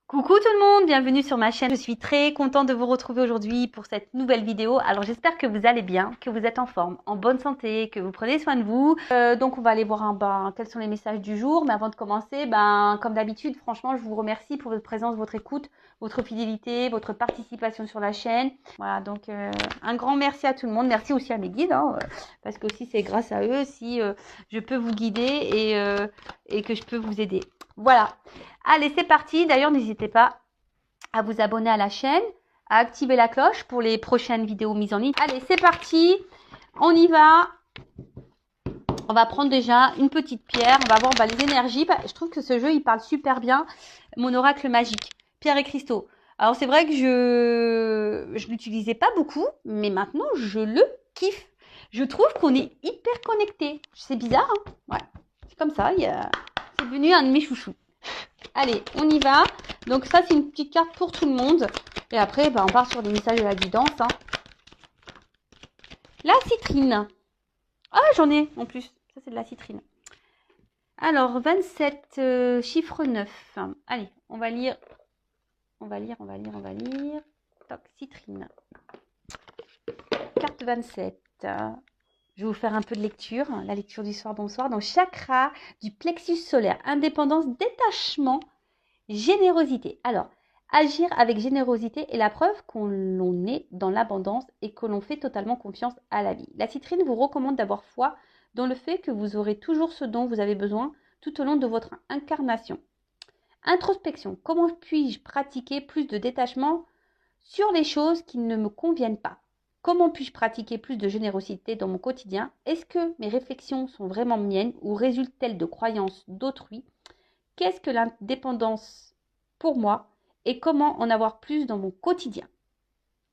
Coucou tout le monde, bienvenue sur ma chaîne. Je suis très contente de vous retrouver aujourd'hui pour cette nouvelle vidéo. Alors j'espère que vous allez bien, que vous êtes en forme, en bonne santé, que vous prenez soin de vous. Donc on va aller voir quels sont les messages du jour. Mais avant de commencer, comme d'habitude, franchement, je vous remercie pour votre présence, votre écoute, votre fidélité, votre participation sur la chaîne. Voilà, donc un grand merci à tout le monde. Merci aussi à mes guides, parce que aussi c'est grâce à eux si je peux vous guider et que je peux vous aider. Voilà. Allez, c'est parti. D'ailleurs, n'hésitez pas à vous abonner à la chaîne, à activer la cloche pour les prochaines vidéos mises en ligne. Allez, c'est parti. On y va. On va prendre déjà une petite pierre. On va voir les énergies. Je trouve que ce jeu, il parle super bien. Mon oracle magique. Pierre et cristaux. Alors, c'est vrai que je l'utilisais pas beaucoup, mais maintenant, je le kiffe. Je trouve qu'on est hyper connecté. C'est bizarre, hein? Ouais. C'est comme ça. C'est devenu un de mes chouchous. Allez, on y va. Donc ça, c'est une petite carte pour tout le monde. Et après, on part sur les messages de la guidance. La citrine. Ah, j'en ai en plus. Ça, c'est de la citrine. Alors, 27, chiffre 9. Allez, on va lire. On va lire. Toc, citrine. Carte 27. Je vais vous faire un peu de lecture. La lecture du soir, bonsoir. Donc, chakra du plexus solaire. Indépendance, détachement, générosité. Alors, agir avec générosité est la preuve qu'on est dans l'abondance et que l'on fait totalement confiance à la vie. La citrine vous recommande d'avoir foi dans le fait que vous aurez toujours ce dont vous avez besoin tout au long de votre incarnation. Introspection. Comment puis-je pratiquer plus de détachement sur les choses qui ne me conviennent pas? Comment puis-je pratiquer plus de générosité dans mon quotidien? Est-ce que mes réflexions sont vraiment miennes ou résultent-elles de croyances d'autrui? Qu'est-ce que l'indépendance pour moi et comment en avoir plus dans mon quotidien?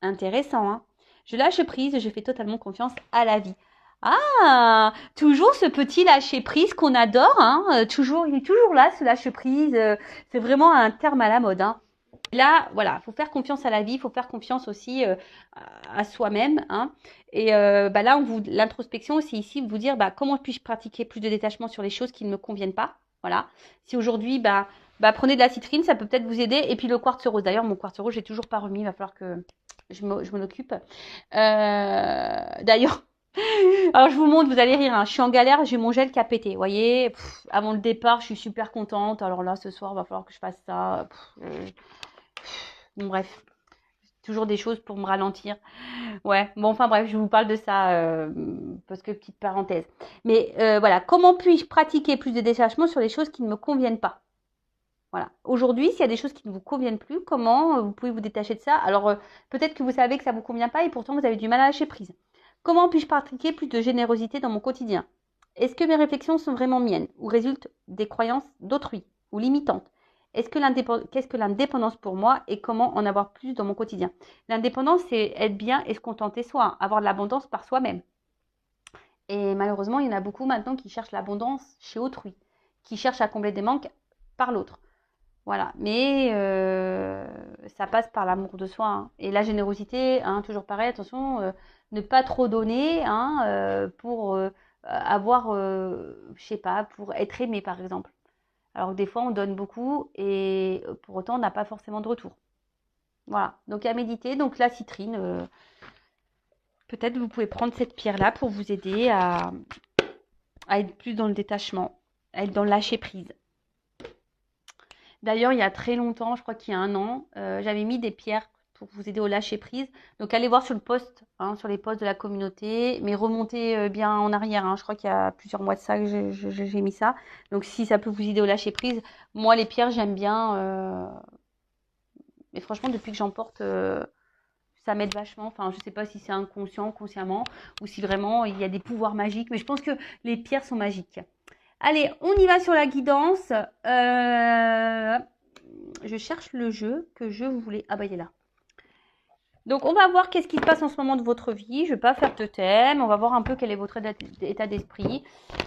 Intéressant, hein? Je lâche prise et je fais totalement confiance à la vie. Ah, toujours ce petit lâcher prise qu'on adore, hein? Toujours, il est toujours là, ce lâcher prise. C'est vraiment un terme à la mode, hein? Là, voilà, il faut faire confiance à la vie, il faut faire confiance aussi à soi-même, hein. Et là, l'introspection, c'est ici de vous dire comment puis-je pratiquer plus de détachement sur les choses qui ne me conviennent pas. Voilà. Si aujourd'hui, prenez de la citrine, ça peut peut-être vous aider. Et puis le quartz rose. D'ailleurs, mon quartz rose, j'ai toujours pas remis. Il va falloir que je m'en occupe. D'ailleurs, alors je vous montre, vous allez rire. Je suis en galère, j'ai mon gel qui a pété. Vous voyez, avant le départ, je suis super contente. Alors là, ce soir, il va falloir que je fasse ça. Bon, bref, toujours des choses pour me ralentir. Ouais, bon, enfin bref, je vous parle de ça parce que petite parenthèse. Mais voilà, comment puis-je pratiquer plus de détachement sur les choses qui ne me conviennent pas? Voilà. Aujourd'hui, s'il y a des choses qui ne vous conviennent plus, comment vous pouvez vous détacher de ça? Alors, peut-être que vous savez que ça ne vous convient pas et pourtant vous avez du mal à lâcher prise. Comment puis-je pratiquer plus de générosité dans mon quotidien? Est-ce que mes réflexions sont vraiment miennes ou résultent des croyances d'autrui ou limitantes? Qu'est-ce que l'indépendance pour moi et comment en avoir plus dans mon quotidien? L'indépendance, c'est être bien et se contenter soi, avoir de l'abondance par soi-même. Et malheureusement, il y en a beaucoup maintenant qui cherchent l'abondance chez autrui, qui cherchent à combler des manques par l'autre. Voilà, mais ça passe par l'amour de soi, hein. Et la générosité, hein, toujours pareil, attention, ne pas trop donner, hein, pour avoir, je sais pas, pour être aimé par exemple. Alors que des fois, on donne beaucoup et pour autant, on n'a pas forcément de retour. Voilà, donc à méditer. Donc la citrine, peut-être vous pouvez prendre cette pierre-là pour vous aider à être plus dans le détachement, à être dans le lâcher-prise. D'ailleurs, il y a très longtemps, je crois qu'il y a 1 an, j'avais mis des pierres pour vous aider au lâcher-prise. Donc allez voir sur le post, hein, sur les posts de la communauté, mais remontez bien en arrière, hein. Je crois qu'il y a plusieurs mois de ça que j'ai mis ça. Donc si ça peut vous aider au lâcher-prise, moi les pierres j'aime bien. Mais franchement, depuis que j'en porte, ça m'aide vachement. Enfin, je sais pas si c'est inconscient, consciemment, ou si vraiment il y a des pouvoirs magiques. Mais je pense que les pierres sont magiques. Allez, on y va sur la guidance. Je cherche le jeu que je voulais. Ah bah il est là. Donc on va voir qu'est-ce qui se passe en ce moment de votre vie. Je ne vais pas faire de thème. On va voir un peu quel est votre état d'esprit.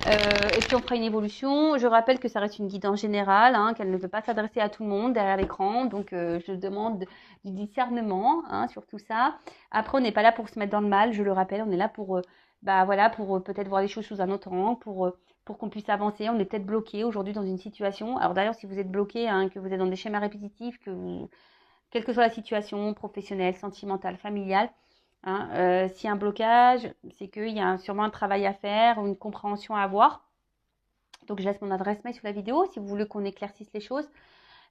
Et puis on fera une évolution. Je rappelle que ça reste une guidance générale, hein, qu'elle ne peut pas s'adresser à tout le monde derrière l'écran. Donc je demande du discernement, hein, sur tout ça. Après, on n'est pas là pour se mettre dans le mal, je le rappelle. On est là pour, voilà, pour peut-être voir les choses sous un autre angle, pour pour qu'on puisse avancer. On est peut-être bloqué aujourd'hui dans une situation. Alors d'ailleurs, si vous êtes bloqué, hein, que vous êtes dans des schémas répétitifs, quelle que soit la situation, professionnelle, sentimentale, familiale, hein, s'il y a un blocage, c'est qu'il y a sûrement un travail à faire ou une compréhension à avoir. Donc je laisse mon adresse mail sous la vidéo si vous voulez qu'on éclaircisse les choses.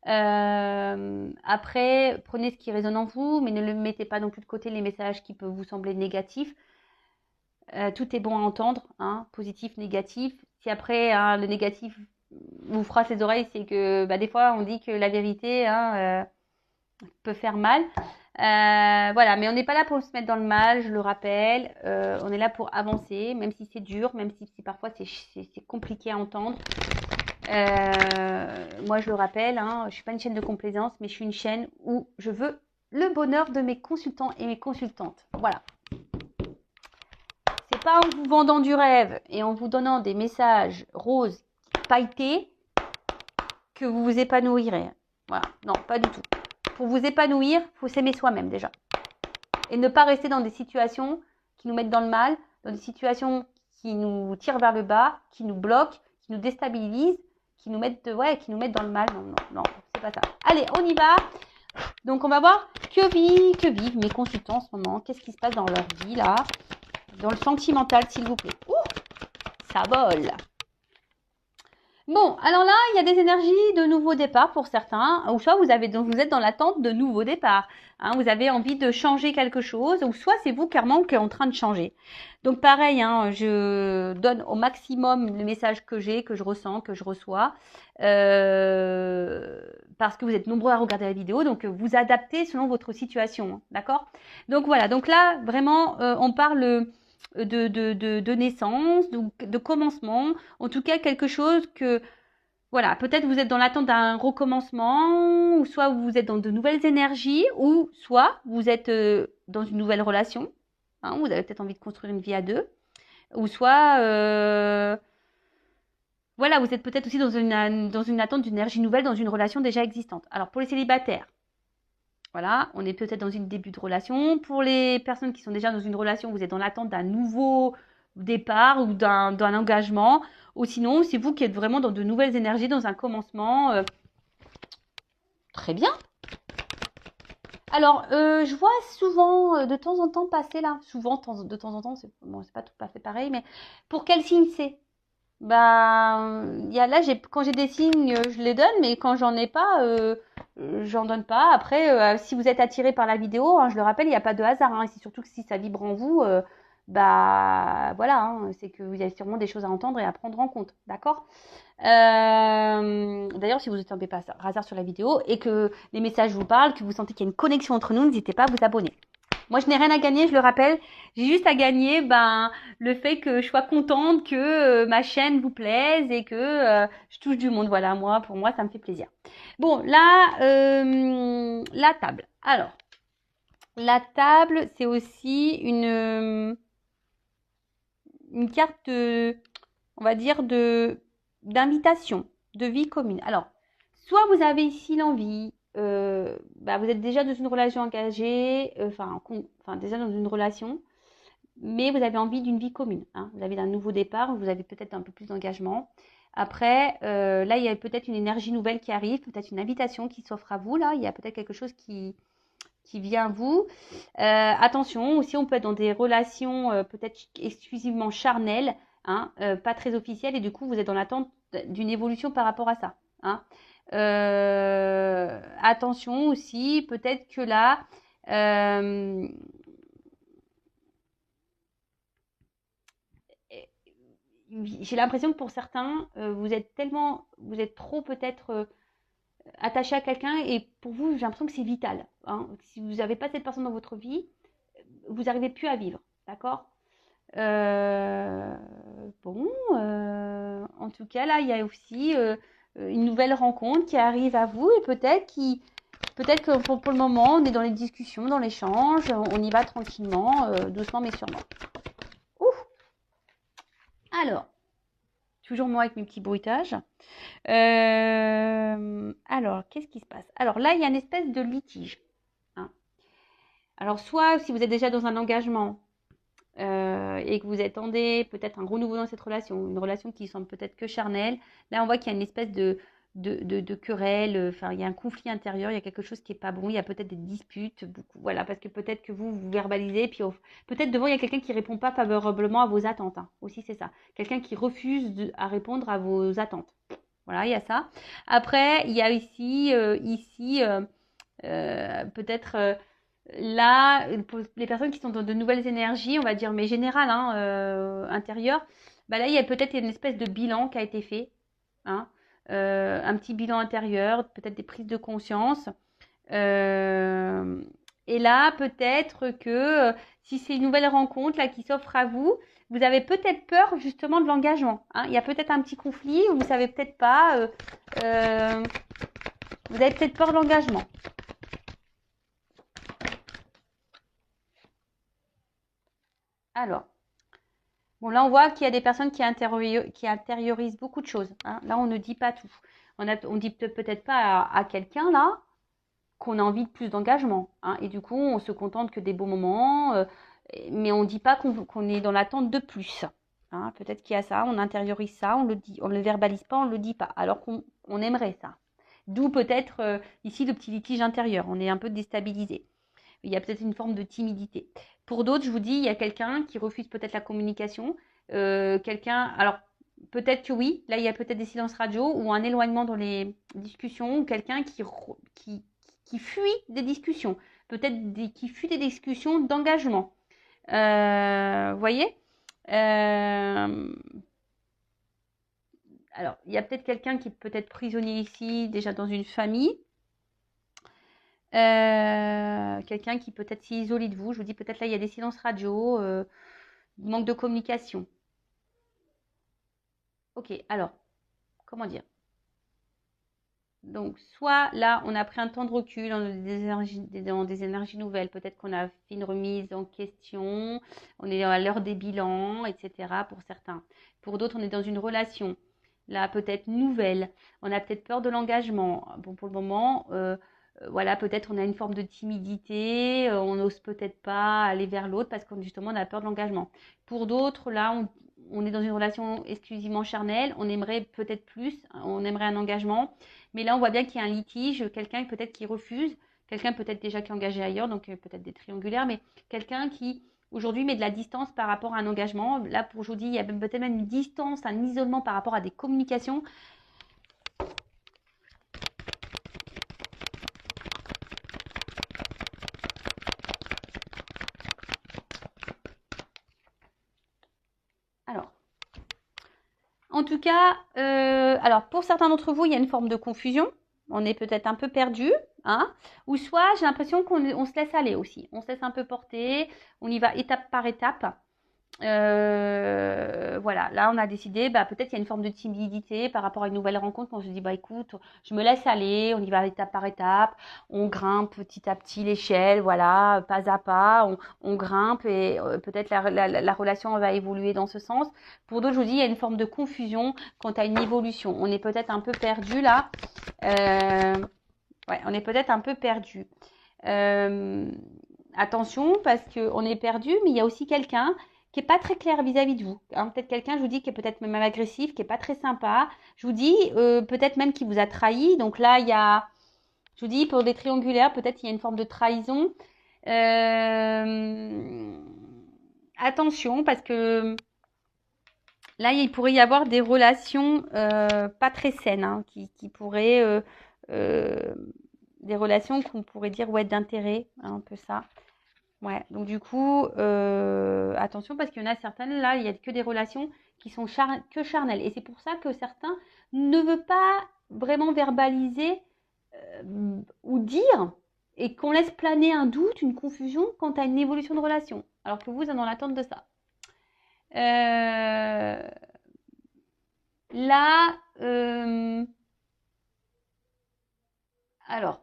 Après, prenez ce qui résonne en vous, mais ne le mettez pas non plus de côté les messages qui peuvent vous sembler négatifs. Tout est bon à entendre, hein, positif, négatif. Si après, hein, le négatif vous froisse les oreilles, c'est que des fois, on dit que la vérité peut faire mal. Voilà, mais on n'est pas là pour se mettre dans le mal, je le rappelle. On est là pour avancer, même si c'est dur, même si parfois c'est compliqué à entendre. Moi, je le rappelle, hein, je ne suis pas une chaîne de complaisance, mais je suis une chaîne où je veux le bonheur de mes consultants et mes consultantes. Voilà. C'est pas en vous vendant du rêve et en vous donnant des messages roses pailletés que vous vous épanouirez. Voilà, non, pas du tout. Pour vous épanouir, il faut s'aimer soi-même déjà. Et ne pas rester dans des situations qui nous mettent dans le mal, dans des situations qui nous tirent vers le bas, qui nous bloquent, qui nous déstabilisent, qui nous mettent dans le mal. Non, c'est pas ça. Allez, on y va. Donc, on va voir que vivent mes consultants en ce moment. Qu'est-ce qui se passe dans leur vie, là? Dans le sentimental, s'il vous plaît. Ouh, ça vole. Bon, alors là, il y a des énergies de nouveau départ pour certains, ou soit vous êtes dans l'attente de nouveau départ. Hein, vous avez envie de changer quelque chose, ou soit c'est vous clairement qui êtes en train de changer. Donc pareil, hein, je donne au maximum le message que j'ai, que je ressens, que je reçois, parce que vous êtes nombreux à regarder la vidéo, donc vous adaptez selon votre situation, d'accord? Donc voilà, donc là, vraiment, on parle de naissance, de commencement, en tout cas quelque chose que, voilà, peut-être vous êtes dans l'attente d'un recommencement, ou soit vous êtes dans de nouvelles énergies, ou soit vous êtes dans une nouvelle relation, hein, vous avez peut-être envie de construire une vie à deux, ou soit, voilà, vous êtes peut-être aussi dans une attente d'une énergie nouvelle dans une relation déjà existante. Alors pour les célibataires, voilà, on est peut-être dans une début de relation. Pour les personnes qui sont déjà dans une relation, vous êtes dans l'attente d'un nouveau départ ou d'un engagement. Ou sinon, c'est vous qui êtes vraiment dans de nouvelles énergies, dans un commencement. Très bien. Alors, je vois souvent, de temps en temps passer là. Souvent, de temps en temps, c'est pas tout à fait pareil, mais pour quel signe c'est? Quand j'ai des signes, je les donne, mais quand j'en ai pas, j'en donne pas. Après, si vous êtes attiré par la vidéo, hein, je le rappelle, il n'y a pas de hasard. Hein, et c'est surtout que si ça vibre en vous, voilà, hein, c'est que vous avez sûrement des choses à entendre et à prendre en compte, d'accord? D'ailleurs, si vous êtes tombé par hasard sur la vidéo et que les messages vous parlent, que vous sentez qu'il y a une connexion entre nous, n'hésitez pas à vous abonner. Moi, je n'ai rien à gagner, je le rappelle. J'ai juste à gagner le fait que je sois contente que ma chaîne vous plaise et que je touche du monde. Voilà, pour moi, ça me fait plaisir. Bon, là, la table. Alors, la table, c'est aussi une carte, on va dire, d'invitation, de vie commune. Alors, soit vous avez ici l'envie, vous êtes déjà dans une relation engagée, déjà dans une relation, mais vous avez envie d'une vie commune. Hein. Vous avez un nouveau départ, vous avez peut-être un peu plus d'engagement. Après, là, il y a peut-être une énergie nouvelle qui arrive, peut-être une invitation qui s'offre à vous. Là, il y a peut-être quelque chose qui vient à vous. Attention, aussi, on peut être dans des relations peut-être exclusivement charnelles, hein, pas très officielles, et du coup, vous êtes dans l'attente d'une évolution par rapport à ça. Hein. Attention aussi, peut-être que là, j'ai l'impression que pour certains, vous êtes trop peut-être attaché à quelqu'un et pour vous, j'ai l'impression que c'est vital. Hein. Si vous n'avez pas cette personne dans votre vie, vous n'arrivez plus à vivre, d'accord? En tout cas, là, il y a aussi une nouvelle rencontre qui arrive à vous et peut-être que pour le moment, on est dans les discussions, dans l'échange, on y va tranquillement, doucement mais sûrement. Ouf. Alors, toujours moi avec mes petits bruitages. Alors, qu'est-ce qui se passe? Alors là, il y a une espèce de litige. Hein. Alors, soit si vous êtes déjà dans un engagement, et que vous attendez peut-être un renouveau dans cette relation, une relation qui semble peut-être que charnelle, là on voit qu'il y a une espèce de querelle, enfin il y a un conflit intérieur, il y a quelque chose qui est pas bon, il y a peut-être des disputes, beaucoup, voilà, parce que peut-être que vous verbalisez, puis peut-être devant il y a quelqu'un qui répond pas favorablement à vos attentes, hein. Aussi c'est ça, quelqu'un qui refuse à répondre à vos attentes. Voilà, il y a ça. Après, il y a peut-être là, pour les personnes qui sont dans de nouvelles énergies, on va dire, mais générales, hein, intérieures, bah là, il y a peut-être une espèce de bilan qui a été fait, hein, un petit bilan intérieur, peut-être des prises de conscience. Euh, et là, peut-être que si c'est une nouvelle rencontre là, qui s'offre à vous, vous avez peut-être peur justement de l'engagement, hein. Il y a peut-être un petit conflit, vous savez peut-être pas, euh, vous avez peut-être peur de l'engagement. Alors, bon, là, on voit qu'il y a des personnes qui intériorisent beaucoup de choses, hein. Là, on ne dit pas tout. On dit peut-être pas à quelqu'un là qu'on a envie de plus d'engagement, hein. Et du coup, on se contente que des beaux moments, mais on ne dit pas qu'on est dans l'attente de plus, hein. Peut-être qu'il y a ça, on intériorise ça, on le dit, on le verbalise pas, on le dit pas, alors qu'on aimerait ça. D'où peut-être ici le petit litige intérieur, on est un peu déstabilisé. Il y a peut-être une forme de timidité. Pour d'autres, je vous dis, il y a quelqu'un qui refuse peut-être la communication. Alors peut-être que oui, là il y a peut-être des silences radio ou un éloignement dans les discussions, ou quelqu'un qui fuit des discussions, peut-être qui fuit des discussions d'engagement. Voyez. Alors, il y a peut-être quelqu'un qui est peut-être prisonnier ici, déjà dans une famille. Quelqu'un qui peut-être s'isole de vous. Je vous dis peut-être là, il y a des silences radio, manque de communication. Ok, alors, comment dire? Donc, soit là, on a pris un temps de recul dans des énergies nouvelles. Peut-être qu'on a fait une remise en question, on est à l'heure des bilans, etc. pour certains. Pour d'autres, on est dans une relation, là, peut-être nouvelle. On a peut-être peur de l'engagement. Bon, pour le moment, voilà, peut-être on a une forme de timidité, on n'ose peut-être pas aller vers l'autre parce qu'on justement on a peur de l'engagement. Pour d'autres, là, on est dans une relation exclusivement charnelle, on aimerait peut-être plus, on aimerait un engagement, mais là on voit bien qu'il y a un litige, quelqu'un peut-être qui refuse, quelqu'un peut-être déjà qui est engagé ailleurs, donc peut-être des triangulaires, mais quelqu'un qui aujourd'hui met de la distance par rapport à un engagement. Là pour aujourd'hui, il y a peut-être même une distance, un isolement par rapport à des communications. Alors, en tout cas, alors pour certains d'entre vous, il y a une forme de confusion. On est peut-être un peu perdu, hein. Ou soit j'ai l'impression qu'on se laisse aller aussi. On se laisse un peu porter. On y va étape par étape. Voilà, là on a décidé, bah, peut-être il y a une forme de timidité par rapport à une nouvelle rencontre. On se dit, bah écoute, je me laisse aller, on y va étape par étape, on grimpe petit à petit l'échelle, voilà, pas à pas, on grimpe et peut-être la relation va évoluer dans ce sens. Pour d'autres, je vous dis, il y a une forme de confusion quant à une évolution. On est peut-être un peu perdu là. Ouais, on est peut-être un peu perdu. Euh, Attention, parce qu'on est perdu, mais il y a aussi quelqu'un qui est pas très clair vis-à-vis de vous, hein. Peut-être quelqu'un, je vous dis, qui est peut-être même agressif, qui est pas très sympa. Je vous dis, peut-être même qui vous a trahi. Donc là, il y a, je vous dis, pour des triangulaires, peut-être il y a une forme de trahison. Attention, parce que là, il pourrait y avoir des relations pas très saines, hein, qui pourraient, euh, des relations qu'on pourrait dire ouais d'intérêt, hein, un peu ça. Ouais, donc du coup, attention parce qu'il y en a certaines, là, il n'y a que des relations qui sont que charnelles. Et c'est pour ça que certains ne veulent pas vraiment verbaliser ou dire et qu'on laisse planer un doute, une confusion quant à une évolution de relation. Alors que vous êtes dans l'attente de ça. Euh, Là, alors,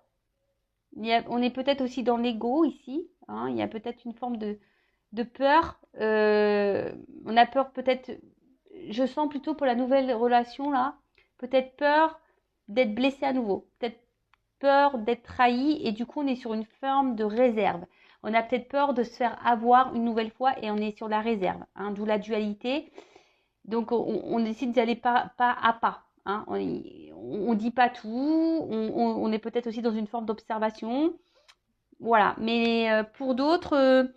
on est peut-être aussi dans l'ego ici, hein. Il y a peut-être une forme de peur. On a peur peut-être, je sens plutôt pour la nouvelle relation là, peut-être peur d'être blessé à nouveau, peut-être peur d'être trahi et du coup on est sur une forme de réserve. On a peut-être peur de se faire avoir une nouvelle fois et on est sur la réserve, hein, d'où la dualité. Donc, on décide d'aller pas à pas. Hein. On ne dit pas tout. On est peut-être aussi dans une forme d'observation. Voilà. Mais pour d'autres,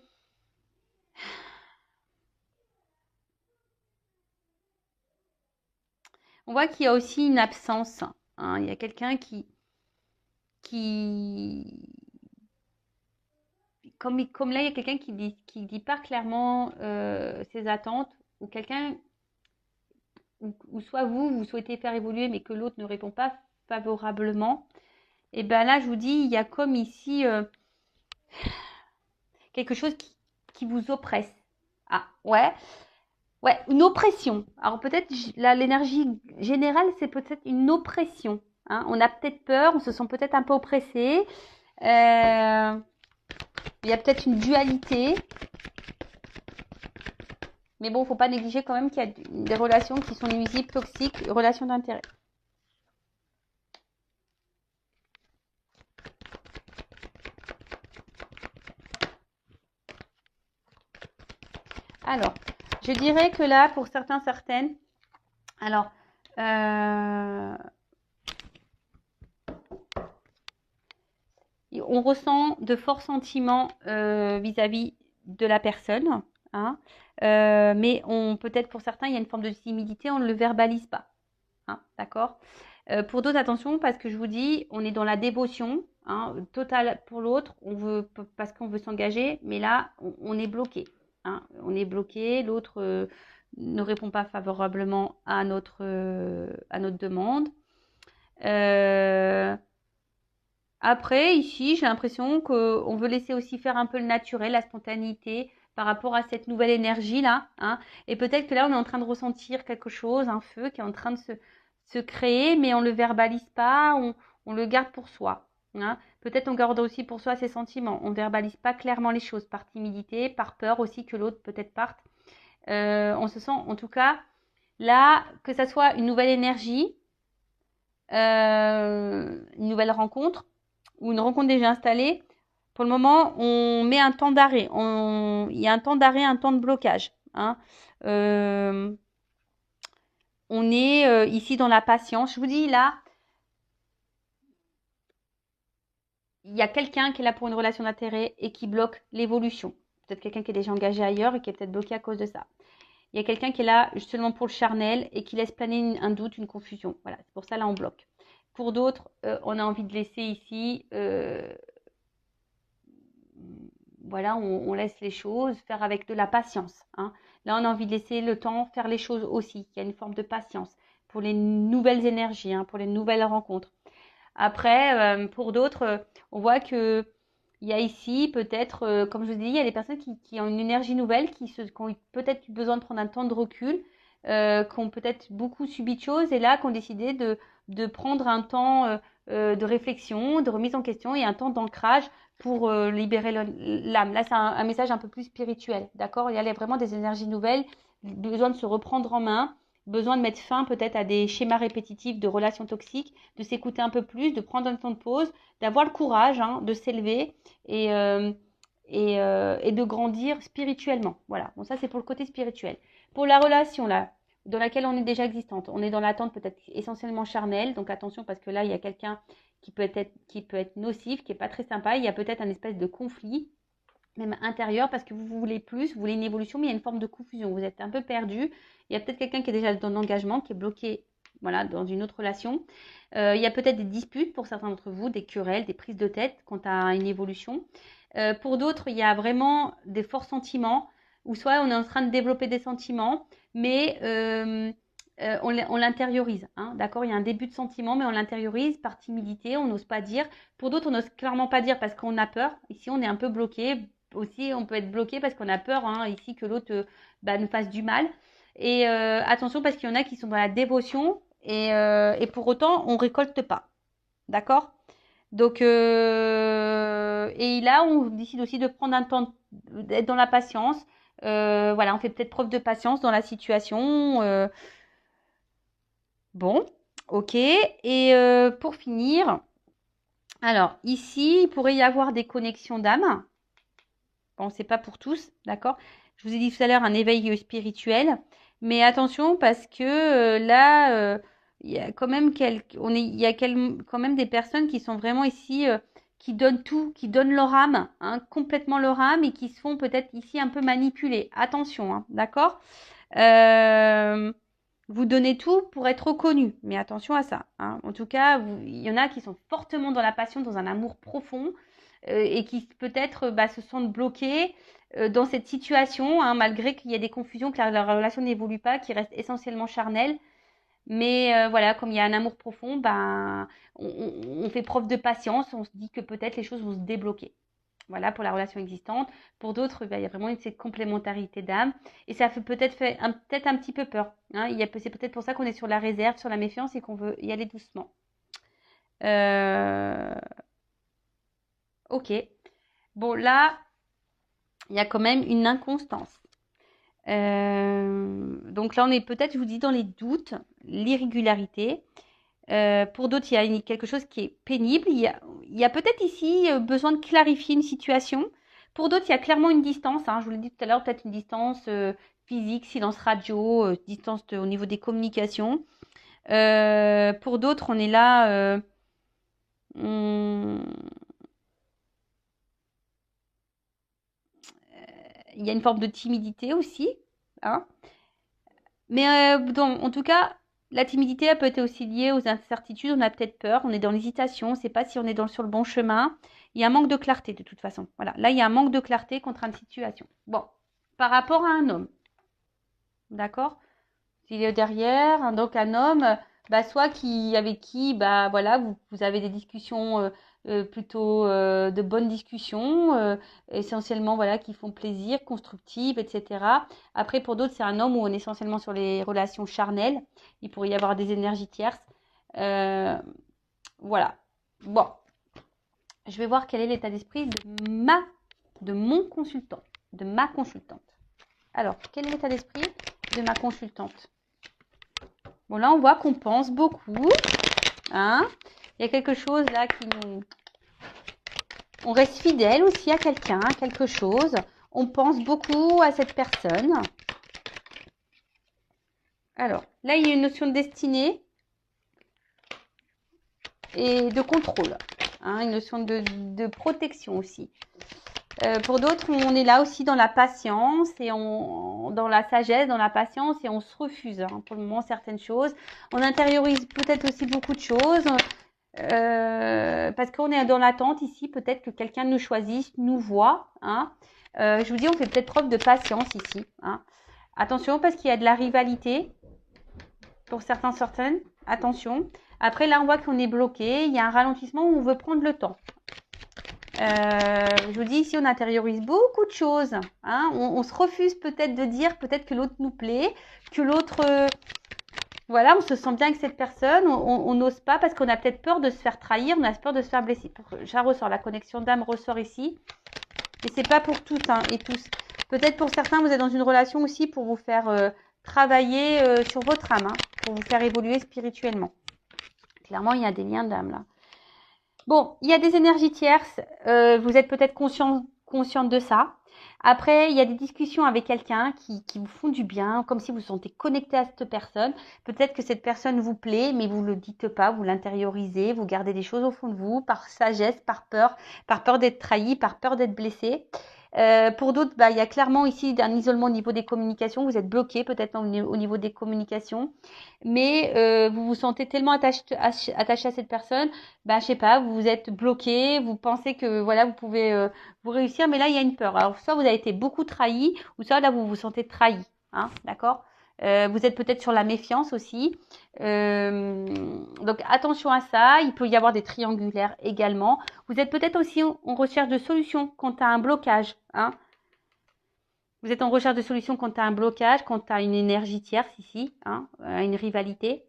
on voit qu'il y a aussi une absence. Hein. Il y a quelqu'un qui comme là, il y a quelqu'un qui dit pas clairement ses attentes, ou quelqu'un, ou soit vous souhaitez faire évoluer, mais que l'autre ne répond pas favorablement. Et bien là, je vous dis, il y a comme ici quelque chose qui vous oppresse. Ah, ouais. Ouais, une oppression. Alors peut-être, là, l'énergie générale, c'est peut-être une oppression. Hein. On a peut-être peur, on se sent peut-être un peu oppressé. Il y a peut-être une dualité. Mais bon, il ne faut pas négliger quand même qu'il y a des relations qui sont nuisibles, toxiques, relations d'intérêt. Alors, je dirais que là, pour certains, certaines, alors, on ressent de forts sentiments vis-à-vis de la personne, hein, mais peut-être pour certains, il y a une forme de timidité, on ne le verbalise pas. Hein, d'accord. Pour d'autres, attention, parce que je vous dis, on est dans la dévotion hein, totale pour l'autre, parce qu'on veut s'engager, mais là, on est bloqué. Hein, on est bloqué, l'autre ne répond pas favorablement à notre demande. Après, ici, j'ai l'impression qu'on veut laisser aussi faire un peu le naturel, la spontanéité par rapport à cette nouvelle énergie-là. Hein. Et peut-être que là, on est en train de ressentir quelque chose, un feu qui est en train de se créer, mais on ne le verbalise pas, on le garde pour soi. Hein. Peut-être on garde aussi pour soi ses sentiments. On ne verbalise pas clairement les choses par timidité, par peur aussi que l'autre peut-être parte. On se sent, en tout cas, là, que ça soit une nouvelle énergie, une nouvelle rencontre, ou une rencontre déjà installée, pour le moment, on met un temps d'arrêt. Il y a un temps d'arrêt, un temps de blocage. Hein. On est ici dans la patience. Je vous dis là, il y a quelqu'un qui est là pour une relation d'intérêt et qui bloque l'évolution. Peut-être quelqu'un qui est déjà engagé ailleurs et qui est peut-être bloqué à cause de ça. Il y a quelqu'un qui est là seulement pour le charnel et qui laisse planer un doute, une confusion. Voilà, c'est pour ça là on bloque. Pour d'autres, on a envie de laisser ici voilà, on laisse les choses faire avec de la patience. Hein. Là, on a envie de laisser le temps faire les choses aussi. Il y a une forme de patience pour les nouvelles énergies, hein, pour les nouvelles rencontres. Après, pour d'autres, on voit que il y a ici peut-être, comme je vous dis, il y a des personnes qui ont une énergie nouvelle, qui ont peut-être besoin de prendre un temps de recul, qui ont peut-être beaucoup subi de choses et là, qui ont décidé de prendre un temps de réflexion, de remise en question et un temps d'ancrage pour libérer l'âme. Là, c'est un message un peu plus spirituel, d'accord? Il y a vraiment des énergies nouvelles, besoin de se reprendre en main, besoin de mettre fin peut-être à des schémas répétitifs de relations toxiques, de s'écouter un peu plus, de prendre un temps de pause, d'avoir le courage hein, de s'élever et de grandir spirituellement. Voilà, bon ça c'est pour le côté spirituel. Pour la relation là, dans laquelle on est déjà existante, on est dans l'attente peut-être essentiellement charnelle, donc attention parce que là il y a quelqu'un qui peut être nocif, qui n'est pas très sympa, il y a peut-être un espèce de conflit même intérieur parce que vous voulez plus, vous voulez une évolution, mais il y a une forme de confusion, vous êtes un peu perdu. Il y a peut-être quelqu'un qui est déjà dans l'engagement, qui est bloqué voilà, dans une autre relation. Il y a peut-être des disputes pour certains d'entre vous, des querelles, des prises de tête quant à une évolution. Pour d'autres, il y a vraiment des forts sentiments, ou soit on est en train de développer des sentiments, mais on l'intériorise. Hein, d'accord. Il y a un début de sentiment, mais on l'intériorise par timidité, on n'ose pas dire. Pour d'autres, on n'ose clairement pas dire parce qu'on a peur. Ici, on est un peu bloqué. Aussi, on peut être bloqué parce qu'on a peur hein, ici que l'autre nous fasse du mal. Et attention parce qu'il y en a qui sont dans la dévotion et pour autant, on récolte pas. D'accord. Donc, et là, on décide aussi de prendre un temps, d'être dans la patience. Voilà, on fait peut-être preuve de patience dans la situation. Bon, ok. Et pour finir, alors ici, il pourrait y avoir des connexions d'âme. Bon, c'est pas pour tous, d'accord? Je vous ai dit tout à l'heure un éveil spirituel, mais attention parce que là, il y a quand même quand même des personnes qui sont vraiment ici, qui donnent tout, qui donnent leur âme, hein, complètement leur âme et qui se font peut-être ici un peu manipuler. Attention, hein, d'accord? Euh, Vous donnez tout pour être reconnu, mais attention à ça, hein. En tout cas, il y en a qui sont fortement dans la passion, dans un amour profond, et qui peut-être se sentent bloqués dans cette situation, hein, malgré qu'il y a des confusions, que la relation n'évolue pas, qui reste essentiellement charnelle. Mais voilà, comme il y a un amour profond, on fait preuve de patience, on se dit que peut-être les choses vont se débloquer. Voilà pour la relation existante. Pour d'autres, il y a vraiment cette complémentarité d'âme. Et ça fait peut-être peut-être un petit peu peur, hein. C'est peut-être pour ça qu'on est sur la réserve, sur la méfiance et qu'on veut y aller doucement. Ok. Bon, là, il y a quand même une inconstance. Donc là, on est peut-être, je vous dis, dans les doutes, l'irrégularité. Pour d'autres, il y a quelque chose qui est pénible. Il y a peut-être ici besoin de clarifier une situation. Pour d'autres, il y a clairement une distance, hein. Je vous l'ai dit tout à l'heure, peut-être une distance physique, silence radio, distance au niveau des communications. Pour d'autres, on est là. Il y a une forme de timidité aussi, hein. Mais en tout cas, la timidité, elle peut être aussi liée aux incertitudes. On a peut-être peur, on est dans l'hésitation, on ne sait pas si on est sur le bon chemin. Il y a un manque de clarté de toute façon. Voilà, là, il y a un manque de clarté contre une situation. Bon, par rapport à un homme, d'accord? S'il est derrière, hein, donc un homme, soit avec qui, voilà, vous avez des discussions plutôt de bonnes discussions, essentiellement, voilà, qui font plaisir, constructives, etc. Après, pour d'autres, c'est un homme où on est essentiellement sur les relations charnelles. Il pourrait y avoir des énergies tierces. Voilà. Bon, je vais voir quel est l'état d'esprit de mon consultant, de ma consultante. Alors, quel est l'état d'esprit de ma consultante? Bon, là, on voit qu'on pense beaucoup, hein. Il y a quelque chose là qui nous... On reste fidèle aussi à quelqu'un, à quelque chose. On pense beaucoup à cette personne. Alors, là, il y a une notion de destinée et de contrôle, hein, une notion de protection aussi. Pour d'autres, on est là aussi dans la patience et dans la sagesse, dans la patience et on se refuse, hein, pour le moment certaines choses. On intériorise peut-être aussi beaucoup de choses parce qu'on est dans l'attente ici, peut-être que quelqu'un nous choisisse, nous voit, hein. Je vous dis, on fait peut-être preuve de patience ici, hein. Attention parce qu'il y a de la rivalité pour certaines. Attention. Après, là, on voit qu'on est bloqué. Il y a un ralentissement où on veut prendre le temps. Je vous dis ici, on intériorise beaucoup de choses, hein. On se refuse peut-être de dire peut-être que l'autre nous plaît, que l'autre, voilà, on se sent bien avec cette personne, on n'ose pas parce qu'on a peut-être peur de se faire trahir, on a peur de se faire blesser. Ça ressort, la connexion d'âme ressort ici. Et c'est pas pour tous, hein, et tous. Peut-être pour certains, vous êtes dans une relation aussi pour vous faire travailler sur votre âme, hein, pour vous faire évoluer spirituellement. Clairement, il y a des liens d'âme là. Bon, il y a des énergies tierces, vous êtes peut-être consciente de ça. Après, il y a des discussions avec quelqu'un qui vous font du bien, comme si vous vous sentez connecté à cette personne. Peut-être que cette personne vous plaît, mais vous ne le dites pas, vous l'intériorisez, vous gardez des choses au fond de vous, par sagesse, par peur d'être trahi, par peur d'être blessé. Pour d'autres, il y a clairement ici un isolement au niveau des communications. Vous êtes bloqué peut-être au niveau des communications, mais vous vous sentez tellement attaché à cette personne, je sais pas, vous vous êtes bloqué, vous pensez que voilà, vous pouvez vous réussir, mais là il y a une peur. Alors soit vous avez été beaucoup trahi, ou soit là vous vous sentez trahi, hein, d'accord? Vous êtes peut-être sur la méfiance aussi. Donc attention à ça, il peut y avoir des triangulaires également. Vous êtes peut-être aussi en recherche de solutions quand tu as un blocage, hein. Vous êtes en recherche de solutions quand tu as un blocage, quand tu as une énergie tierce ici, hein, une rivalité.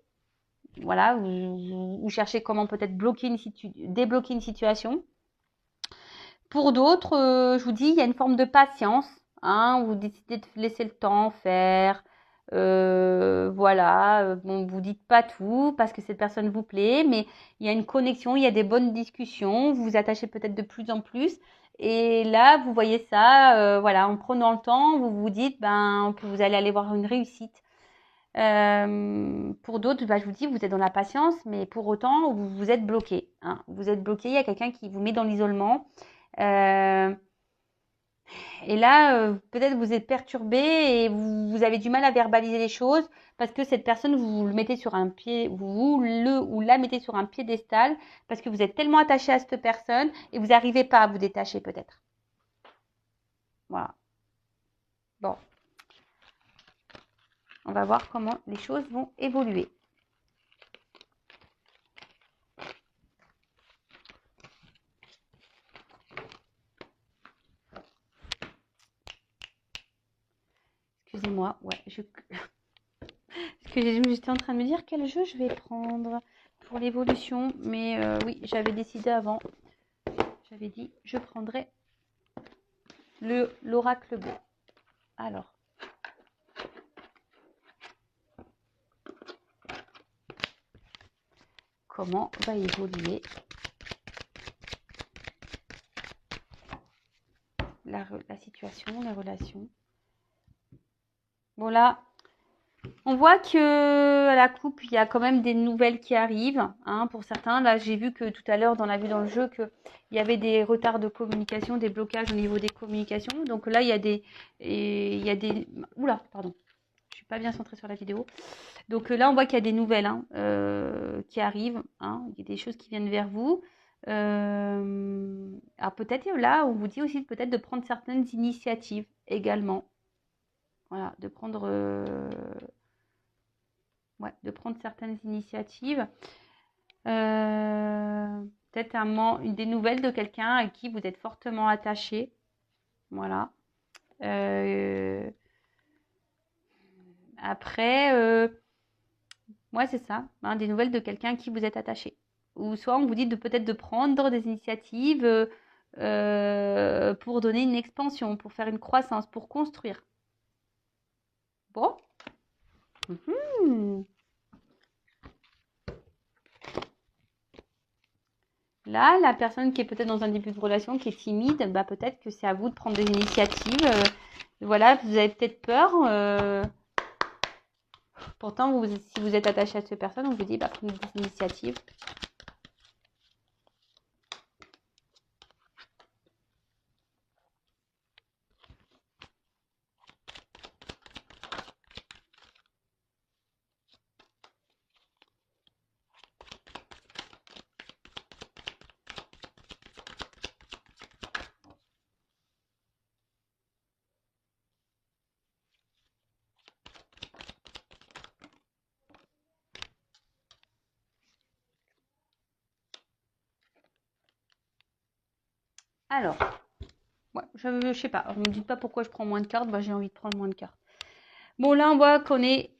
Voilà, vous cherchez comment peut-être débloquer une situation. Pour d'autres, je vous dis, il y a une forme de patience, hein, vous décidez de laisser le temps faire. Voilà, bon, vous dites pas tout parce que cette personne vous plaît, mais il y a une connexion, il y a des bonnes discussions, vous vous attachez peut-être de plus en plus. Et là, vous voyez ça, voilà, en prenant le temps, vous vous dites que vous allez aller voir une réussite. Pour d'autres, je vous dis, vous êtes dans la patience, mais pour autant, vous êtes bloqué. Hein. Vous êtes bloqué, il y a quelqu'un qui vous met dans l'isolement. Et là, peut-être vous êtes perturbé et vous avez du mal à verbaliser les choses parce que cette personne, vous le mettez sur un pied, vous le ou la mettez sur un piédestal parce que vous êtes tellement attaché à cette personne et vous n'arrivez pas à vous détacher peut-être. Voilà. Bon, on va voir comment les choses vont évoluer. Excusez-moi, ouais, parce que j'étais en train de me dire quel jeu je vais prendre pour l'évolution, mais oui, j'avais décidé avant. J'avais dit je prendrais l'oracle bleu. Alors. Comment va évoluer la situation, les relations. Bon là, on voit que à la coupe, il y a quand même des nouvelles qui arrivent, hein, pour certains. Là, j'ai vu que tout à l'heure, on a vu dans le jeu qu'il y avait des retards de communication, des blocages au niveau des communications. Donc là, il y a des... Oula, pardon. Je suis pas bien centrée sur la vidéo. Donc là, on voit qu'il y a des nouvelles qui arrivent. Hein. Il y a des choses qui viennent vers vous. Alors peut-être là, on vous dit aussi peut-être de prendre certaines initiatives également. Voilà, de prendre certaines initiatives. Peut-être des nouvelles de quelqu'un à qui vous êtes fortement attaché. Voilà. Après, ouais, c'est ça, hein, des nouvelles de quelqu'un à qui vous êtes attaché. Ou soit on vous dit peut-être de prendre des initiatives pour donner une expansion, pour faire une croissance, pour construire. Bon. Là, la personne qui est peut-être dans un début de relation, qui est timide, peut-être que c'est à vous de prendre des initiatives. Voilà, vous avez peut-être peur. Pourtant, si vous êtes attaché à cette personne, on vous dit prenez des initiatives. Alors, ouais, je sais pas. Ne me dites pas pourquoi je prends moins de cartes. J'ai envie de prendre moins de cartes. Bon, là, on voit qu'on est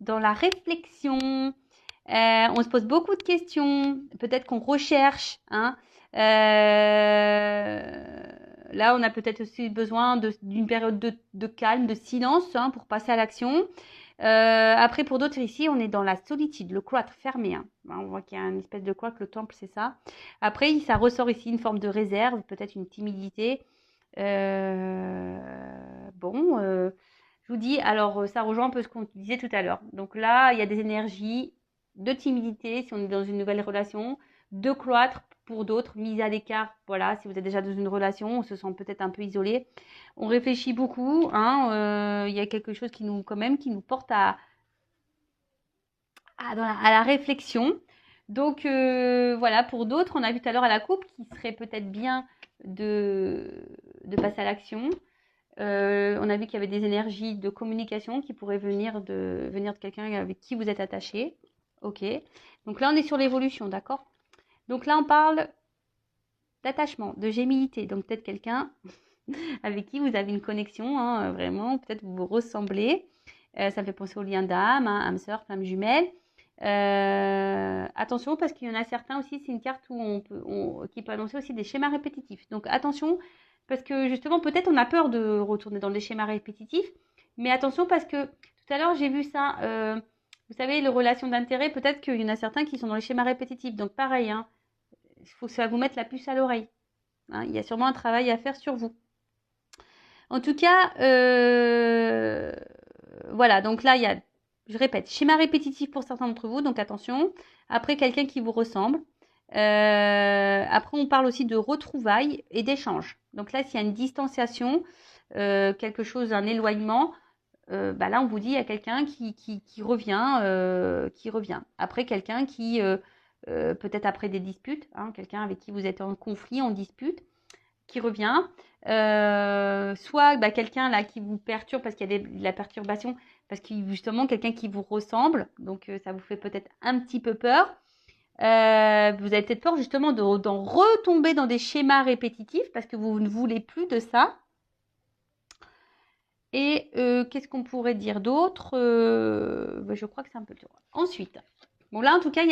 dans la réflexion. On se pose beaucoup de questions. Peut-être qu'on recherche. Hein. Là, on a peut-être aussi besoin d'une période de calme, de silence pour passer à l'action. Après, pour d'autres ici, on est dans la solitude, le cloître fermé. Hein. On voit qu'il y a une espèce de cloître, le temple, c'est ça. Après, ça ressort ici une forme de réserve, peut-être une timidité. Je vous dis, alors ça rejoint un peu ce qu'on disait tout à l'heure. Donc là, il y a des énergies de timidité si on est dans une nouvelle relation, de cloître pour d'autres, mise à l'écart. Voilà, si vous êtes déjà dans une relation, on se sent peut-être un peu isolé. On réfléchit beaucoup. Il y a quelque chose qui nous porte à la réflexion. Donc voilà, pour d'autres, on a vu tout à l'heure à la coupe qu'il serait peut-être bien de passer à l'action. On a vu qu'il y avait des énergies de communication qui pourraient venir de quelqu'un avec qui vous êtes attaché. Ok. Donc là, on est sur l'évolution, d'accord? Donc là, on parle d'attachement, de gémilité. Donc peut-être quelqu'un avec qui vous avez une connexion, vraiment, peut-être vous vous ressemblez. Ça me fait penser au lien d'âme, âme sœur, flamme jumelle. Attention parce qu'il y en a certains aussi, c'est une carte qui peut annoncer aussi des schémas répétitifs. Donc attention parce que justement peut-être on a peur de retourner dans des schémas répétitifs, mais attention parce que tout à l'heure j'ai vu ça, vous savez les relations d'intérêt, peut-être qu'il y en a certains qui sont dans les schémas répétitifs, donc pareil, il faut que ça vous mette la puce à l'oreille. hein. Il y a sûrement un travail à faire sur vous. En tout cas, voilà, donc là, il y a, je répète, schéma répétitif pour certains d'entre vous, donc attention. Après, quelqu'un qui vous ressemble. Après, on parle aussi de retrouvailles et d'échanges. Donc là, s'il y a une distanciation, quelque chose, un éloignement, bah là, on vous dit, il y a quelqu'un qui revient. Après, quelqu'un qui, peut-être après des disputes, hein, quelqu'un avec qui vous êtes en conflit, en dispute, qui revient. Soit bah, quelqu'un là qui vous perturbe parce qu'il y a de la perturbation, parce que justement quelqu'un qui vous ressemble, donc ça vous fait peut-être un petit peu peur. Vous avez peut-être peur justement d'en retomber dans des schémas répétitifs parce que vous ne voulez plus de ça. Et qu'est-ce qu'on pourrait dire d'autre bah, je crois que c'est un peu le tour. Ensuite, bon là en tout cas,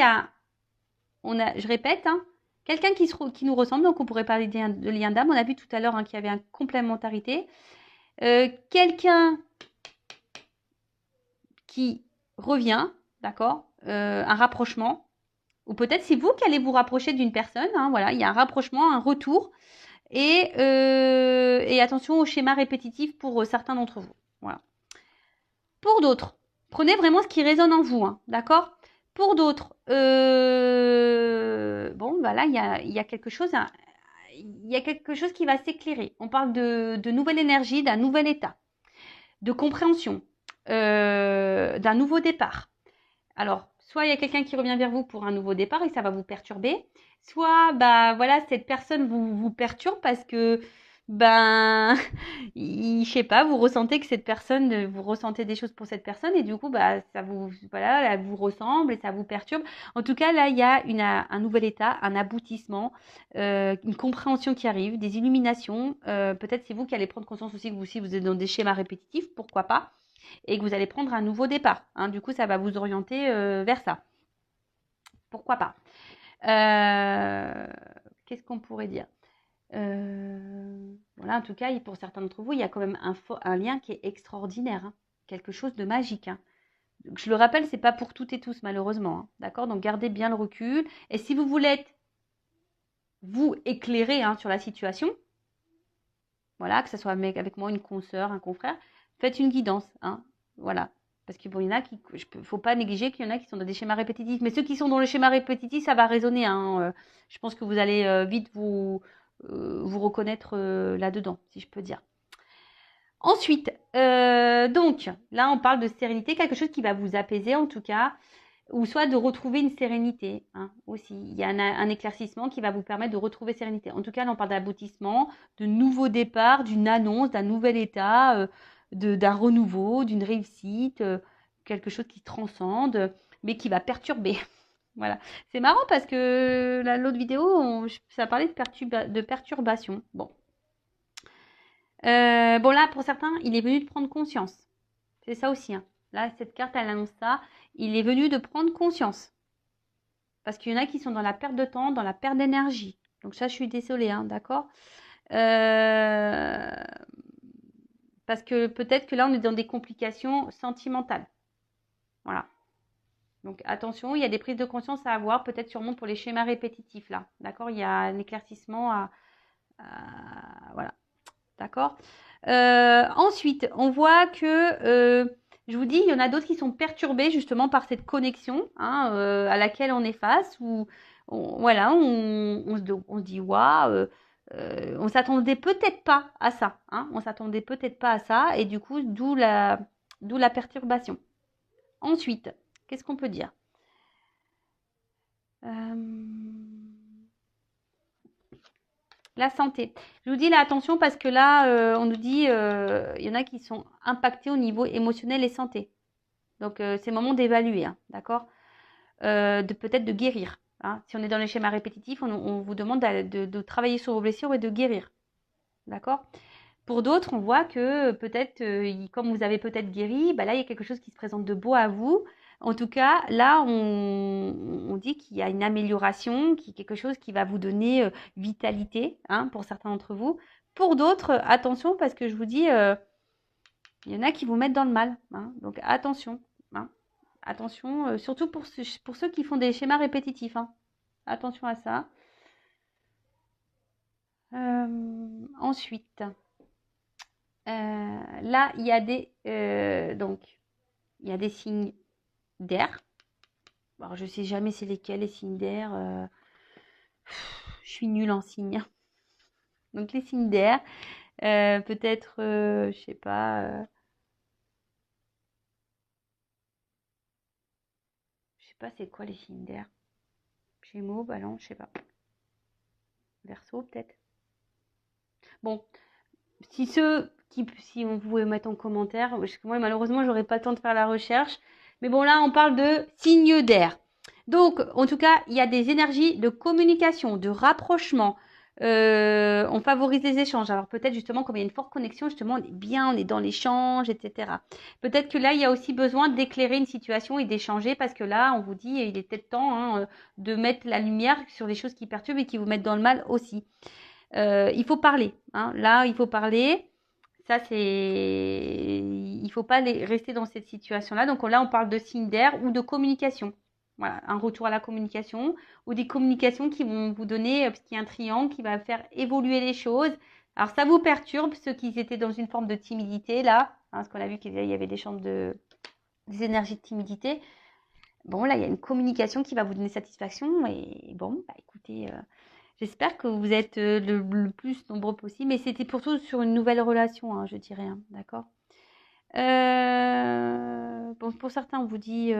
je répète, hein, quelqu'un qui nous ressemble, donc on pourrait parler de lien d'âme. On a vu tout à l'heure hein, qu'il y avait une complémentarité. Quelqu'un qui revient, d'accord, un rapprochement, ou peut-être c'est vous qui allez vous rapprocher d'une personne, hein, voilà, il y a un rapprochement, un retour, et attention au schéma répétitif pour certains d'entre vous, voilà. Pour d'autres, prenez vraiment ce qui résonne en vous, hein, d'accord. Pour d'autres, bon, bah là, il y a quelque chose, il y a quelque chose qui va s'éclairer. On parle de nouvelle énergie, d'un nouvel état, de compréhension, d'un nouveau départ. Alors, soit il y a quelqu'un qui revient vers vous pour un nouveau départ et ça va vous perturber, soit bah voilà, cette personne vous perturbe parce que ben je sais pas, vous ressentez que cette personne, vous ressentez des choses pour cette personne et du coup bah ça vous voilà, elle vous ressemble et ça vous perturbe. En tout cas, là il y a un nouvel état, un aboutissement, une compréhension qui arrive, des illuminations. Peut-être c'est vous qui allez prendre conscience aussi que vous aussi vous êtes dans des schémas répétitifs, pourquoi pas, et que vous allez prendre un nouveau départ, hein. Du coup, ça va vous orienter vers ça. Pourquoi pas. Qu'est-ce qu'on pourrait dire voilà, en tout cas, pour certains d'entre vous, il y a quand même un lien qui est extraordinaire, hein. Quelque chose de magique, hein. Donc, je le rappelle, c'est pas pour toutes et tous, malheureusement, hein. D'accord. Donc, gardez bien le recul. Et si vous voulez être, vous, éclairer hein, sur la situation, voilà, que ce soit avec moi, une consoeur, un confrère, faites une guidance, hein, voilà. Parce qu'il bon, y en a qui, faut pas négliger qu'il y en a qui sont dans des schémas répétitifs. Mais ceux qui sont dans le schéma répétitif, ça va résonner, hein. Je pense que vous allez vite vous reconnaître là-dedans, si je peux dire. Ensuite, donc, là, on parle de sérénité, quelque chose qui va vous apaiser en tout cas, ou soit de retrouver une sérénité, hein, aussi. Il y a un éclaircissement qui va vous permettre de retrouver sérénité. En tout cas, là, on parle d'aboutissement, de nouveau départ, d'une annonce, d'un nouvel état, d'un renouveau, d'une réussite, quelque chose qui transcende, mais qui va perturber. Voilà. C'est marrant parce que l'autre vidéo, ça parlait de perturbation. Bon. Bon, là, pour certains, il est venu de prendre conscience. C'est ça aussi, hein. Là, cette carte, elle annonce ça. Il est venu de prendre conscience. Parce qu'il y en a qui sont dans la perte de temps, dans la perte d'énergie. Donc ça, je suis désolée, hein, d'accord. Parce que peut-être que là, on est dans des complications sentimentales. Voilà. Donc attention, il y a des prises de conscience à avoir, peut-être sûrement pour les schémas répétitifs, là. D'accord. Il y a un éclaircissement voilà. D'accord. Ensuite, on voit que, je vous dis, il y en a d'autres qui sont perturbés justement par cette connexion hein, à laquelle on est face. Où voilà, on se dit, waouh, on s'attendait peut-être pas à ça. Hein, on s'attendait peut-être pas à ça. Et du coup, d'où la perturbation. Ensuite, qu'est-ce qu'on peut dire La santé. Je vous dis là, attention parce que là, on nous dit, il y en a qui sont impactés au niveau émotionnel et santé. Donc, c'est le moment d'évaluer, hein, d'accord. Peut-être de guérir. Hein. Si on est dans les schémas répétitifs, on vous demande de travailler sur vos blessures et de guérir. D'accord. Pour d'autres, on voit que peut-être, comme vous avez peut-être guéri, bah là, il y a quelque chose qui se présente de beau à vous. En tout cas, là, on dit qu'il y a une amélioration, quelque chose qui va vous donner vitalité, hein, pour certains d'entre vous. Pour d'autres, attention, parce que je vous dis, il y en a qui vous mettent dans le mal. Hein, donc, attention. Hein, attention, surtout pour ceux qui font des schémas répétitifs. Hein, attention à ça. Ensuite, là, il y a donc, il y a des signes d'air. Alors, je sais jamais c'est lesquels les signes d'air. Je suis nulle en signes. Donc, les signes d'air, peut-être, je sais pas. Je sais pas c'est quoi les signes d'air. Gémeaux, Balance, je sais pas. Verseau, peut-être. Bon, si on pouvait mettre en commentaire, parce que moi malheureusement j'aurais pas le temps de faire la recherche, mais bon là on parle de signes d'air. Donc en tout cas il y a des énergies de communication, de rapprochement. On favorise les échanges. Alors peut-être justement comme il y a une forte connexion, justement on est dans l'échange, etc. Peut-être que là il y a aussi besoin d'éclairer une situation et d'échanger parce que là on vous dit il est peut-être temps de mettre la lumière sur les choses qui perturbent et qui vous mettent dans le mal aussi. Il faut parler. Hein. Là, il faut parler. Ça, il ne faut pas rester dans cette situation-là. Donc là, on parle de signes d'air ou de communication. Voilà, un retour à la communication ou des communications qui vont vous donner, parce qu'il y a un triangle qui va faire évoluer les choses. Alors, ça vous perturbe, ceux qui étaient dans une forme de timidité, là, hein, parce qu'on a vu qu'il y avait des énergies de timidité. Bon, là, il y a une communication qui va vous donner satisfaction. Et bon, bah, écoutez, j'espère que vous êtes le plus nombreux possible, mais c'était surtout sur une nouvelle relation, hein, je dirais, hein, d'accord. Bon, pour certains, on vous dit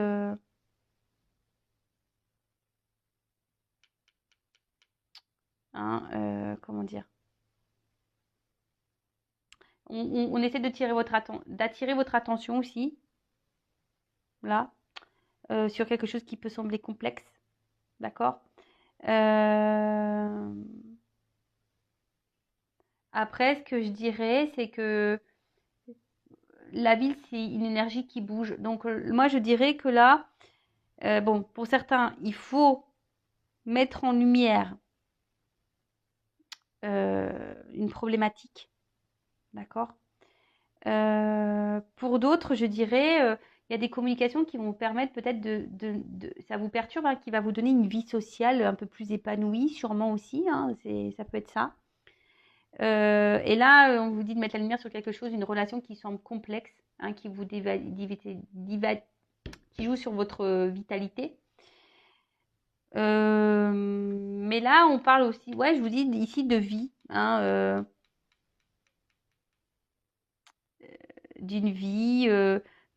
comment dire, on essaie d'attirer votre attention aussi, là, sur quelque chose qui peut sembler complexe, d'accord. Après, ce que je dirais, c'est que la ville, c'est une énergie qui bouge. Donc, moi, je dirais que là, bon, pour certains, il faut mettre en lumière une problématique, d'accord. Pour d'autres, je dirais, il y a des communications qui vont vous permettre peut-être ça vous perturbe, hein, qui va vous donner une vie sociale un peu plus épanouie, sûrement aussi, hein, ça peut être ça. Et là, on vous dit de mettre la lumière sur quelque chose, une relation qui semble complexe, hein, qui joue sur votre vitalité. Mais là, on parle aussi, ouais, je vous dis ici de vie, hein, d'une vie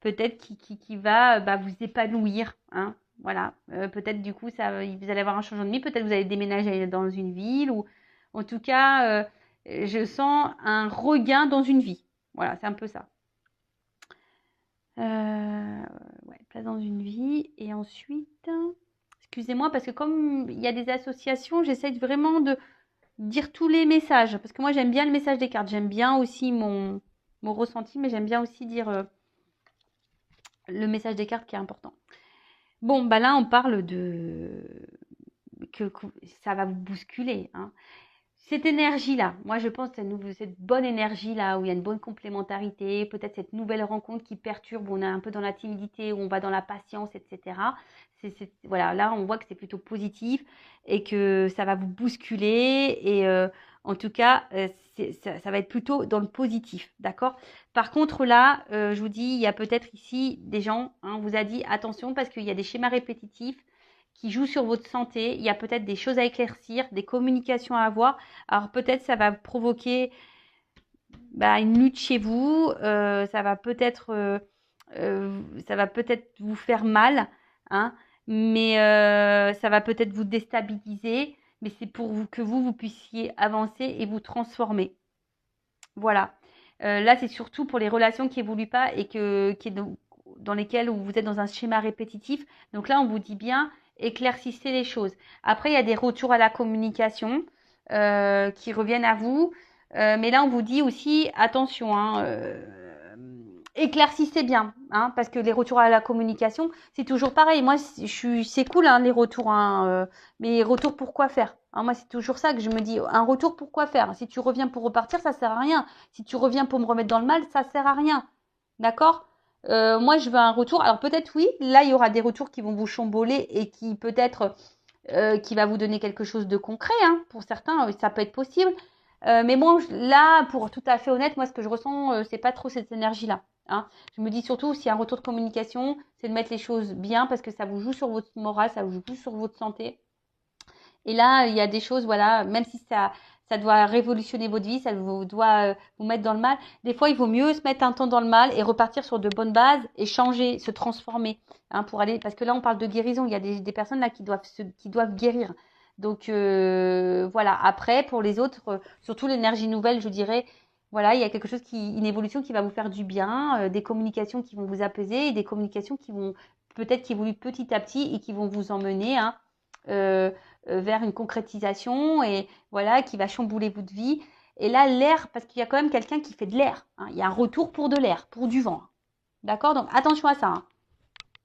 peut-être qui va vous épanouir, hein, voilà. Peut-être du coup, vous allez avoir un changement de vie, peut-être vous allez déménager dans une ville, ou en tout cas, je sens un regain dans une vie. Voilà, c'est un peu ça. Ouais, place dans une vie. Et ensuite, excusez-moi, parce que comme il y a des associations, j'essaie vraiment de dire tous les messages. Parce que moi, j'aime bien le message des cartes. J'aime bien aussi mon ressenti, mais j'aime bien aussi dire le message des cartes qui est important. Bon, bah là, on parle que ça va vous bousculer. Hein. Cette énergie-là, moi je pense que cette bonne énergie-là, où il y a une bonne complémentarité, peut-être cette nouvelle rencontre qui perturbe, où on est un peu dans la timidité, où on va dans la patience, etc. Voilà, là on voit que c'est plutôt positif et que ça va vous bousculer et en tout cas, ça va être plutôt dans le positif, d'accord. Par contre là, je vous dis, il y a peut-être ici des gens, hein, on vous a dit attention parce qu'il y a des schémas répétitifs qui jouent sur votre santé. Il y a peut-être des choses à éclaircir, des communications à avoir. Alors peut-être ça va provoquer une lutte chez vous. Ça va peut-être vous faire mal, hein, mais ça va peut-être vous déstabiliser. Mais c'est pour que vous puissiez avancer et vous transformer. Voilà. Là, c'est surtout pour les relations qui évoluent pas et dans lesquelles vous êtes dans un schéma répétitif. Donc là, on vous dit bien, éclaircissez les choses. Après, il y a des retours à la communication qui reviennent à vous. Mais là, on vous dit aussi, attention, hein, éclaircissez bien, hein, parce que les retours à la communication, c'est toujours pareil. Moi, c'est cool, hein, les retours, hein, mais retours pour quoi faire, hein, moi, c'est toujours ça que je me dis. Un retour pour quoi faire? Si tu reviens pour repartir, ça sert à rien. Si tu reviens pour me remettre dans le mal, ça sert à rien. D'accord? Moi, je veux un retour. Alors peut-être oui, là, il y aura des retours qui vont vous chamboler et qui peut-être qui va vous donner quelque chose de concret. Hein. Pour certains, ça peut être possible. Mais bon, là, pour tout à fait honnête, moi, ce que je ressens, c'est pas trop cette énergie-là. Hein. Je me dis surtout, s'il y a un retour de communication, c'est de mettre les choses bien parce que ça vous joue sur votre morale, ça vous joue sur votre santé. Et là, il y a des choses, voilà, même si ça doit révolutionner votre vie, ça doit vous mettre dans le mal. Des fois, il vaut mieux se mettre un temps dans le mal et repartir sur de bonnes bases et changer, se transformer, hein, pour aller. Parce que là, on parle de guérison. Il y a des personnes là qui doivent guérir. Donc voilà. Après, pour les autres, surtout l'énergie nouvelle, je dirais, voilà, il y a quelque chose une évolution qui va vous faire du bien, des communications qui vont vous apaiser et des communications qui vont peut-être qui évoluent petit à petit et qui vont vous emmener, hein, euh, vers une concrétisation et voilà, qui va chambouler votre vie. Et là, l'air, parce qu'il y a quand même quelqu'un qui fait de l'air. Hein. Il y a un retour pour de l'air, pour du vent. D'accord? Donc attention à ça. Hein.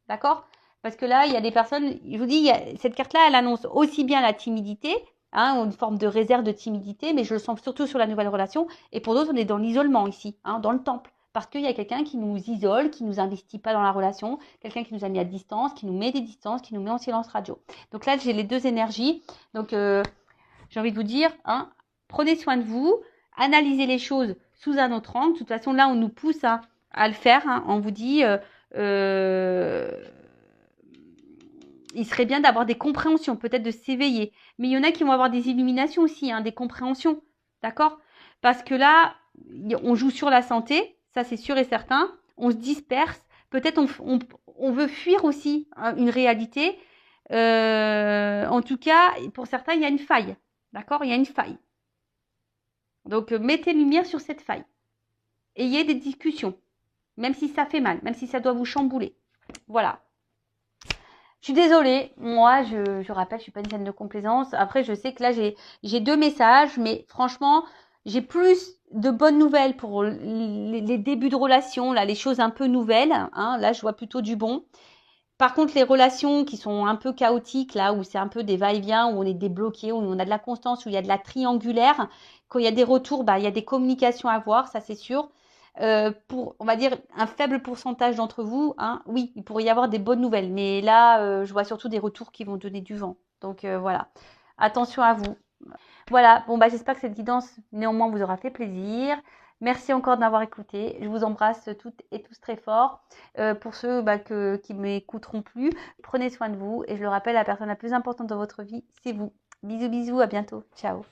D'accord? Parce que là, il y a des personnes, je vous dis, cette carte-là, elle annonce aussi bien la timidité, hein, une forme de réserve de timidité, mais je le sens surtout sur la nouvelle relation. Et pour d'autres, on est dans l'isolement ici, hein, dans le temple. Parce qu'il y a quelqu'un qui nous isole, qui nous investit pas dans la relation, quelqu'un qui nous a mis à distance, qui nous met des distances, qui nous met en silence radio. Donc là, j'ai les deux énergies. Donc, j'ai envie de vous dire, hein, prenez soin de vous, analysez les choses sous un autre angle. De toute façon, là, on nous pousse à le faire. Hein. On vous dit, il serait bien d'avoir des compréhensions, peut-être de s'éveiller. Mais il y en a qui vont avoir des illuminations aussi, hein, des compréhensions. D'accord? Parce que là, on joue sur la santé, ça c'est sûr et certain. On se disperse. Peut-être on veut fuir aussi, hein, une réalité. En tout cas, pour certains, il y a une faille. D'accord? Il y a une faille. Donc, mettez lumière sur cette faille. Ayez des discussions, même si ça fait mal, même si ça doit vous chambouler. Voilà. Je suis désolée, moi je rappelle, je suis pas une scène de complaisance. Après, je sais que là j'ai deux messages, mais franchement, j'ai plus de bonnes nouvelles pour les débuts de relation, là, les choses un peu nouvelles. Hein, là, je vois plutôt du bon. Par contre, les relations qui sont un peu chaotiques, là, où c'est un peu des va-et-vient, où on est débloqué, où on a de la constance, où il y a de la triangulaire, quand il y a des retours, bah, il y a des communications à avoir, ça c'est sûr. Pour, on va dire, un faible pourcentage d'entre vous, hein, oui, il pourrait y avoir des bonnes nouvelles. Mais là, je vois surtout des retours qui vont donner du vent. Donc voilà, attention à vous. Voilà, bon bah j'espère que cette guidance néanmoins vous aura fait plaisir. Merci encore de m'avoir écouté. Je vous embrasse toutes et tous très fort. Pour ceux qui ne m'écouteront plus, prenez soin de vous. Et je le rappelle, la personne la plus importante dans votre vie, c'est vous. Bisous bisous, à bientôt. Ciao.